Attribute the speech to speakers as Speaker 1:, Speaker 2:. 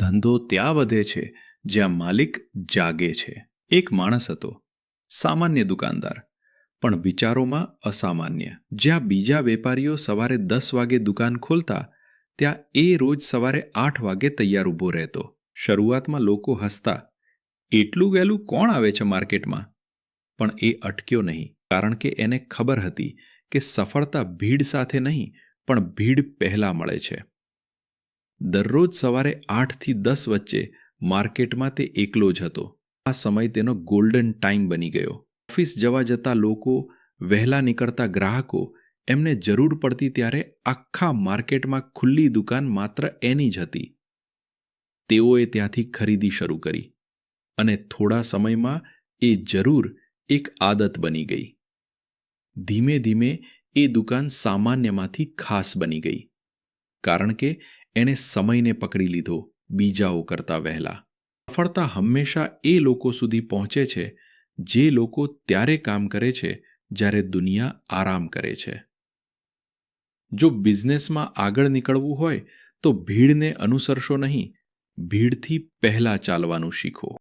Speaker 1: ધંધો ત્યાં વધે છે જ્યાં માલિક જાગે છે. એક માણસ હતો, સામાન્ય દુકાનદાર, પણ વિચારોમાં અસામાન્ય. જ્યાં બીજા વેપારીઓ સવારે 10 વાગે દુકાન ખોલતા, ત્યાં એ રોજ સવારે 8 વાગે તૈયાર ઊભો રહેતો. શરૂઆતમાં લોકો હસતા, એટલું વહેલું કોણ આવે છે માર્કેટમાં? પણ એ અટક્યો નહીં, કારણ કે એને ખબર હતી કે સફળતા ભીડ સાથે નહીં, પણ ભીડ પહેલાં મળે છે. દરરોજ સવારે 8 થી 10 વચ્ચે માર્કેટમાં તે એકલો જ હતો. આ સમય તેનો ગોલ્ડન ટાઈમ બની ગયો. ઓફિસ જવા જતા લોકો, વહેલા નીકળતા ગ્રાહકો, એમને જરૂર પડતી ત્યારે આખા માર્કેટમાં ખુલ્લી દુકાન માત્ર એની જ હતી. તેઓએ ત્યાંથી ખરીદી શરૂ કરી અને થોડા સમયમાં એ જરૂર એક આદત બની ગઈ. ધીમે ધીમે એ દુકાન સામાન્યમાંથી ખાસ બની ગઈ, કારણ કે એણે સમયને પકડી લીધો બીજાઓ કરતાં વહેલા. સફળતા હંમેશા એ લોકો સુધી પહોંચે છે જે લોકો ત્યારે કામ કરે છે જ્યારે દુનિયા આરામ કરે છે. જો બિઝનેસમાં આગળ નીકળવું હોય તો ભીડને અનુસરશો નહીં, ભીડથી પહેલાં ચાલવાનું શીખો.